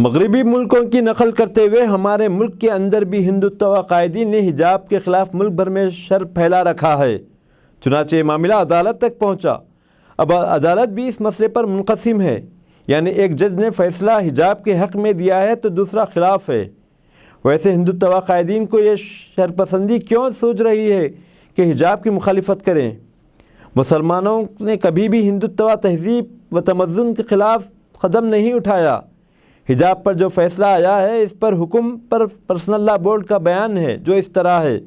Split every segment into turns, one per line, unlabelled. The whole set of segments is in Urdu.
مغربی ملکوں کی نقل کرتے ہوئے ہمارے ملک کے اندر بھی ہندوتوا قائدین نے حجاب کے خلاف ملک بھر میں شر پھیلا رکھا ہے۔ چنانچہ یہ معاملہ عدالت تک پہنچا۔ اب عدالت بھی اس مسئلے پر منقسم ہے، یعنی ایک جج نے فیصلہ حجاب کے حق میں دیا ہے تو دوسرا خلاف ہے۔ ویسے ہندوتوا قائدین کو یہ شرپسندی کیوں سوچ رہی ہے کہ حجاب کی مخالفت کریں؟ مسلمانوں نے کبھی بھی ہندوتوا تہذیب و تمدن کے خلاف قدم نہیں اٹھایا۔ حجاب پر جو فیصلہ آیا ہے اس پر حکم پر پرسنل لا بورڈ کا بیان ہے جو اس طرح ہے۔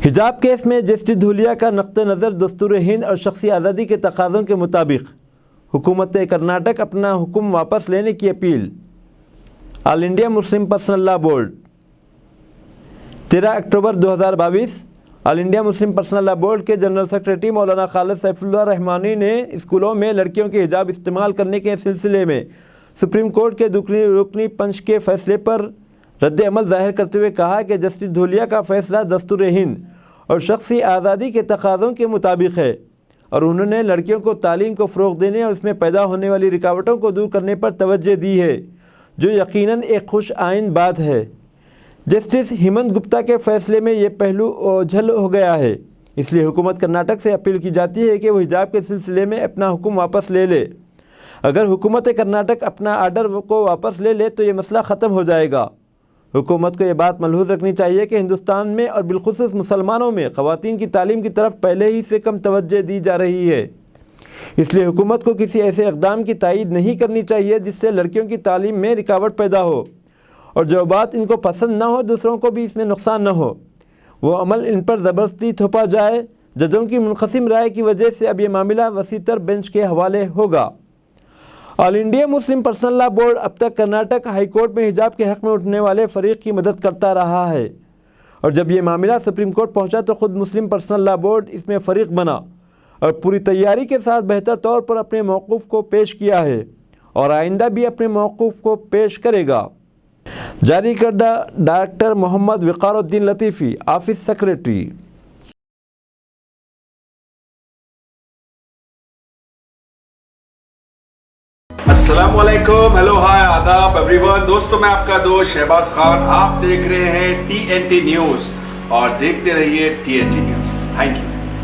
حجاب کیس میں جسٹس دھولیا کا نقطہ نظر دستور ہند اور شخصی آزادی کے تقاضوں کے مطابق حکومت کرناٹک اپنا حکم واپس لینے کی اپیل۔ آل انڈیا مسلم پرسنل لا بورڈ 13 اکتوبر 2022 آل انڈیا مسلم پرسنل لا بورڈ کے جنرل سیکریٹری مولانا خالد سیف اللہ رحمانی نے اسکولوں میں لڑکیوں کے حجاب استعمال کرنے کے سلسلے میں سپریم کورٹ کے رکنی پنچ کے فیصلے پر رد عمل ظاہر کرتے ہوئے کہا کہ جسٹس دھولیا کا فیصلہ دستور ہند اور شخصی آزادی کے تقاضوں کے مطابق ہے اور انہوں نے لڑکیوں کو تعلیم کو فروغ دینے اور اس میں پیدا ہونے والی رکاوٹوں کو دور کرنے پر توجہ دی ہے، جو یقیناً ایک خوش آئند بات ہے۔ جسٹس ہیمنت گپتا کے فیصلے میں یہ پہلو اوجھل ہو گیا ہے، اس لیے حکومت کرناٹک سے اپیل کی جاتی ہے کہ وہ حجاب کے سلسلے میں اپنا حکم واپس لے لے۔ اگر حکومت کرناٹک اپنا آرڈر کو واپس لے لے تو یہ مسئلہ ختم ہو جائے گا۔ حکومت کو یہ بات ملحوظ رکھنی چاہیے کہ ہندوستان میں اور بالخصوص مسلمانوں میں خواتین کی تعلیم کی طرف پہلے ہی سے کم توجہ دی جا رہی ہے، اس لیے حکومت کو کسی ایسے اقدام کی تائید نہیں کرنی چاہیے جس سے لڑکیوں کی تعلیم میں رکاوٹ پیدا ہو اور جو بات ان کو پسند نہ ہو دوسروں کو بھی اس میں نقصان نہ ہو، وہ عمل ان پر زبردستی تھوپا جائے۔ ججوں کی منقسم رائے کی وجہ سے اب یہ معاملہ وسیع تر بینچ کے حوالے ہوگا۔ آل انڈیا مسلم پرسنل لا بورڈ اب تک کرناٹک ہائی کورٹ میں حجاب کے حق میں اٹھنے والے فریق کی مدد کرتا رہا ہے، اور جب یہ معاملہ سپریم کورٹ پہنچا تو خود مسلم پرسنل لا بورڈ اس میں فریق بنا اور پوری تیاری کے ساتھ بہتر طور پر اپنے موقف کو پیش کیا ہے اور آئندہ بھی اپنے موقف کو پیش کرے گا۔ جاری کردہ ڈائریکٹر محمد وقار الدین لطیفی، آفس سیکریٹری۔
السلام علیکم، ہیلو، ہائے، آداب ایوری ون۔ دوستوں میں آپ کا دوست شہباز خان، آپ دیکھ رہے ہیں TNT نیوز اور دیکھتے رہیے TNT نیوز۔ Thank you.